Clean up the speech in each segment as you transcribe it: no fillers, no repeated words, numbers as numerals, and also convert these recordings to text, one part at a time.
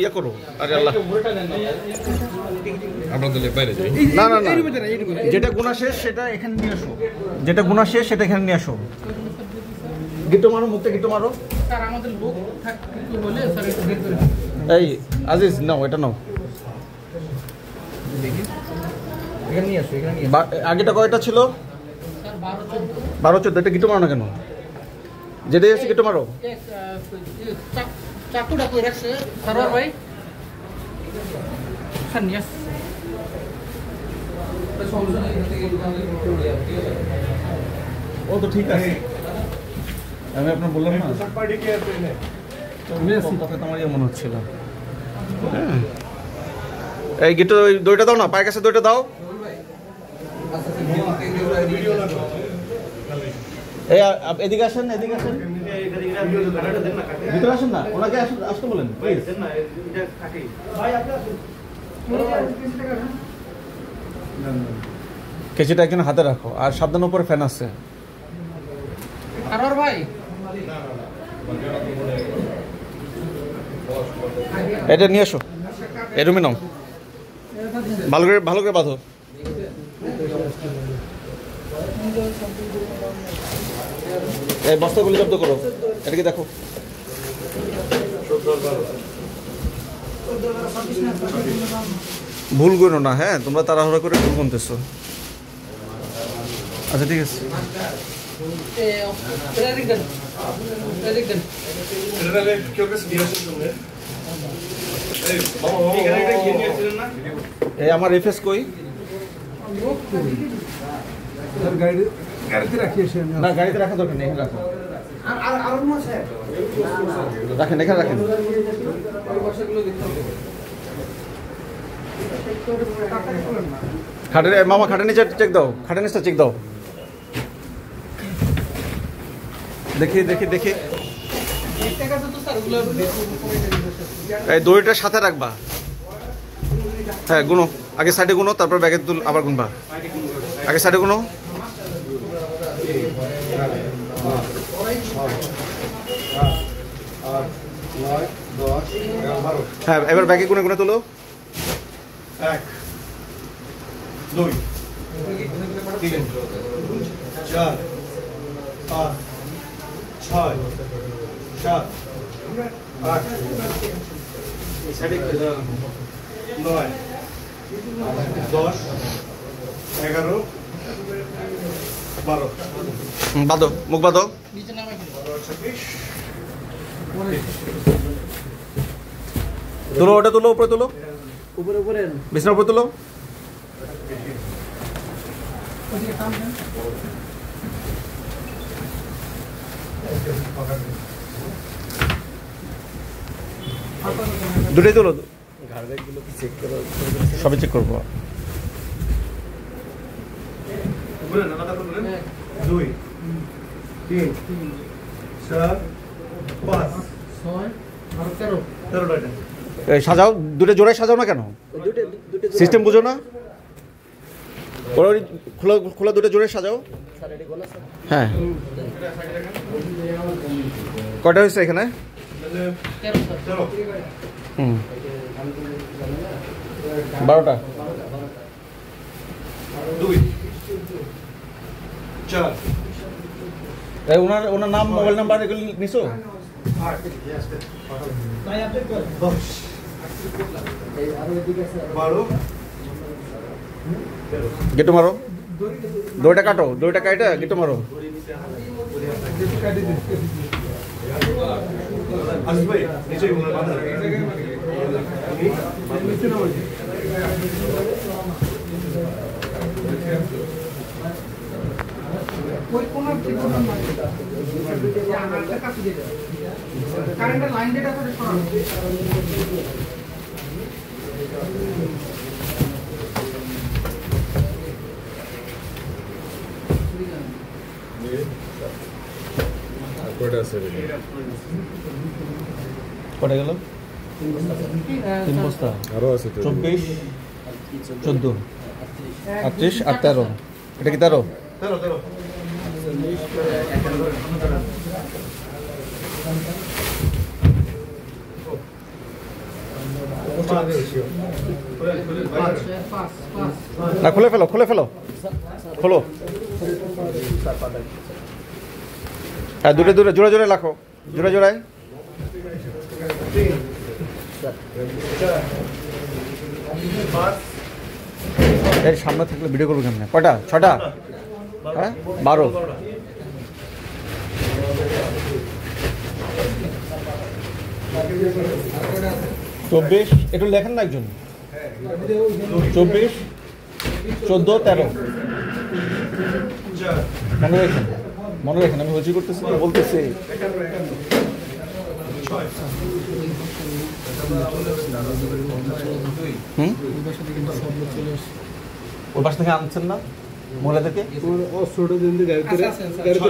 ইয়ে করো। আরে আল্লাহ, না না না, যেটা গুণা শেষ সেটা এখানে নিয়ে আসো, যেটা গুণা শেষ সেটা এখানে নিয়ে আসো। গিটো মারো, মুখটা গিটো মারো। এই আজিজ নাও, এটা নাও, এখানে নিয়ে আসো, এখানে নিয়ে আসো। আগেটা কয়টা ছিল? 12 14। এটা গিটো মারো না কেন? যেটাই আছে গিটো মারো। চাকুটা কই রাখছে সারোয়ার ভাই? সানিয়াস ও তো ঠিক আছে, আমি আপনার বললাম না তোমার ইয়ে মনে হচ্ছিল। এই গিটো দইটা দাও না, পায়ের কাছে দইটা দাও। এই এদিকে আসেন, এদিকে আসেন, ভিতরে আসেন না, ওনাকে আসতে বলেন প্লিজ। কেচিটা একজন হাতে রাখো, আর সাবধান উপরে ফ্যান আছে। ভাই এটা নিয়ে এসো, এই রুমে নাও, ভালো করে বাঁধো। এই বস্তাগুলি জব্দ করো, এটাকে দেখো। ভুল করো না, হ্যাঁ তোমরা তাড়াহুড়া করে ভুল গুনতেছো। আচ্ছা ঠিক আছে। এই আমার এফএস কই? না গাড়িতে রাখা দরকার নেই, এখানে রাখো। রাখেন, এখানে রাখেন। খাটের মামা, খাটের নিচে চেক দাও, খাটের নিচটা চেক দাও। দেখি দেখি দেখি, এই দড়িটার সাথে রাখবা। হ্যাঁ গুনো, আগে সাইডে গুনো, তারপর ব্যাগে তুল আবার গুনবা। আগে সাইডে গুনো। হ্যাঁ এবার ব্যাগে গুনে গুনে তোলো। 1 2 3 4 5 6 7 8 9 10 11 12। বাঁধো, মুখ বাঁধো। তুলো, ওটা তুলো, উপরে তুলো, উপরে বিছানার উপরে তুলো। দুটোই তুলো, সবই চেক করবো। 2 3 4 5 6 13। সাজাও, দুটো জোড়ায় সাজাও না কেন? সিস্টেম বুঝো না? খোলা খোলা দুটো জোড়ায় সাজাও। হ্যাঁ কয়টা হয়েছে এখানে? 12টা। 2 4। ওনার নাম, মোবাইল নাম্বার এগুলো নিছো? গেটো মারো, দড়িটা কাটো, দড়িটা কাটা গেটো মারো। কারেন্টের লাইন যেটা করে সরানো। কটা গেল? 3 বস্তা আরো আছে। 24 14 38 আর 13। এটা কি 13? 13। না, খুলে ফেলো, খুলে ফেলো, খোলো। হ্যাঁ, দূরে দূরে, জোরে জোরে রাখো, জোরে জোড়ায়। এর সামনে থাকলে ভিডিও করবো কেমন? কয়টা? 6টা? হ্যাঁ, 12। চব্বিশ, একটু লেখেন না একজন। 24, 14, 13। মনে রেখেন, মনে রেখেন, আমি হজি করতেছি তো বলতেছি। ওই পাশ থেকে আনছেন না মহিলাদেরকে?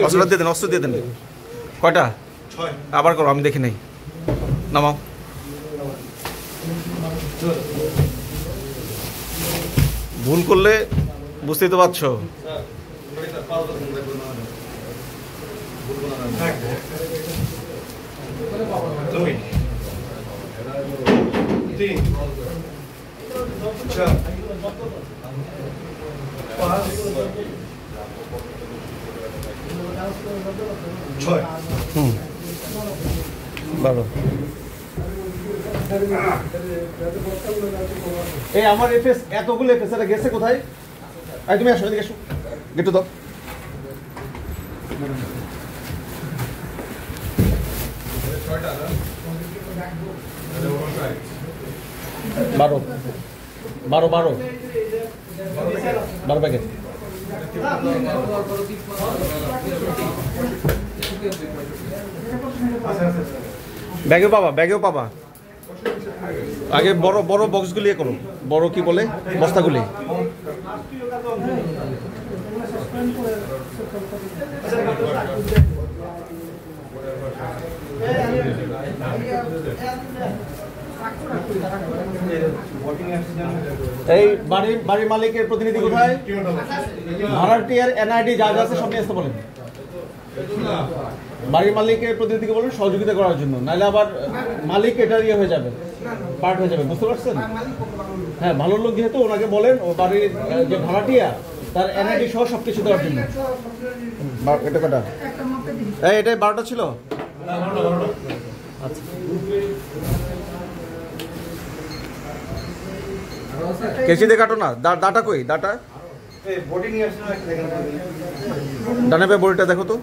অস্ত্রটা দিয়ে দেন, অস্ত্র দিয়ে দেন। কয়টা? আবার করো, আমি দেখি নাই। নামাও। ভুল করলে বুঝতেই তো পারছো। ভালো। এই আমার এফএস, এতগুলো এফএস এটা গেছে কোথায়? আই তুমি আসো, এদিকে এসো, গেটু দাও। বারো 12 প্যাকেট। ব্যাগেও পাবা, ব্যাগেও পাবা। আগে বড় বড় বক্সগুলি করো, বড় কি বলে বস্তাগুলি। এই বাড়ির মালিকের প্রতিনিধি কোথায়? ভাড়াটিয়ার এনআইডি যা যা আছে সব নিয়ে আসতে বলেন। বাড়ির মালিকের প্রতিনিধিকে বলুন সহযোগিতা করার জন্য, নাহলে আবার মালিক এটার ইয়ে হয়ে যাবে, পার্ট হয়ে যাবে, বুঝতে পারছেন? হ্যাঁ, ভালো লোক যেহেতু ওনাকে বলেন ও বাড়ির যে ভাড়াটিয়া তার এনআইডি সহ সবকিছু দেওয়ার জন্য। এটা কটা? এই এটাই 12টা ছিল। আচ্ছা, কেচি দিয়ে কাটো না। দাটা কই? দাটা ডানে পে বড়িটা দেখো তো।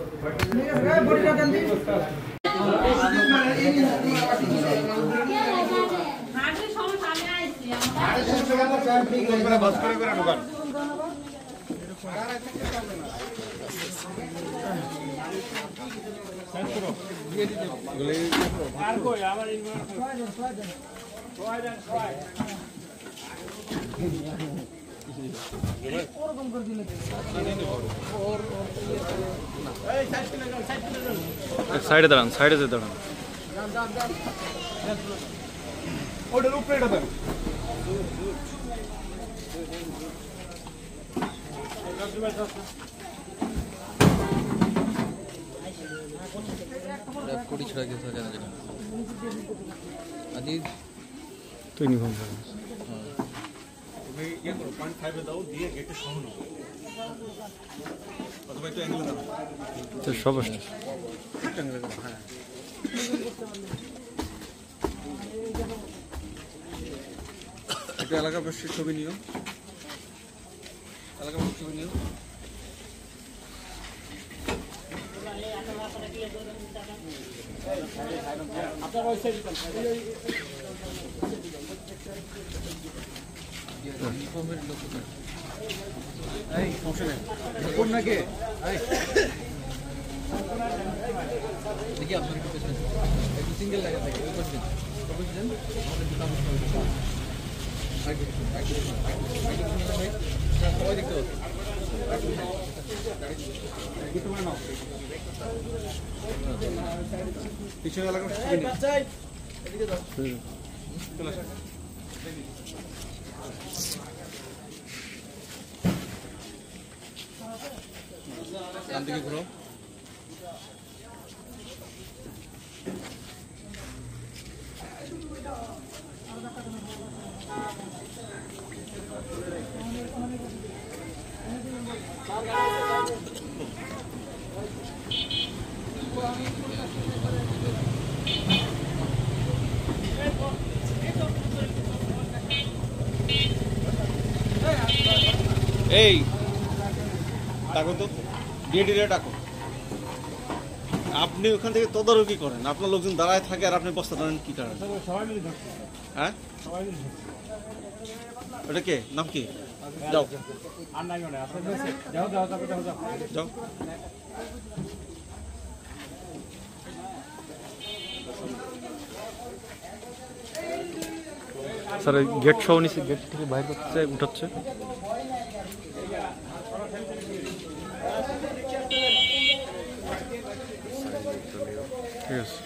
সাইডে দাঁড়ান, সাইডে যে দাঁড়ান। ওটার উপরে এটা দেন। কোটি ছড়া গেছে কেন যেটা আদি তুই ইউনিফর্ম পরে তুমি ইয়ে করো 0.5 এ দাও দিয়ে গেটে সামনে নাও অথবা একটু অ্যাঙ্গেল দাও তো সব আসছে অ্যাঙ্গেল দাও। হ্যাঁ একটা এলাকা বসে ছবি নিও, এলাকা বসে ছবি নিও। আপনার ওই সাইড ইউনিফর্মের লোক এই সমস্যা নেই কোন নাকি এই দেখি আপনার একটু পেছনে একটু সিঙ্গেল লাগা থাকে ওই পাশে বুঝলেন আমাদের দুটো সবাই দেখতে পাচ্ছি পিছনে এলাকা ডান দিকে ঘুরো। এই ডাকো তো, ডিএডি রে ডাকো। আপনি ওখান থেকে তদারকি করেন, আপনার লোকজন দাঁড়ায় থাকে আর আপনি বস্তা টানেন কি কারণে? হ্যাঁ, ওটা কে, নাম কি? যাও যাও। স্যার গেট সহ নিচে, গেট থেকে বাইরে করতে উঠাচ্ছে। ঠিক আছে।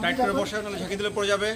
টাইট করে বসে, নাহলে ঝাঁকি দিলে পড়ে যাবে।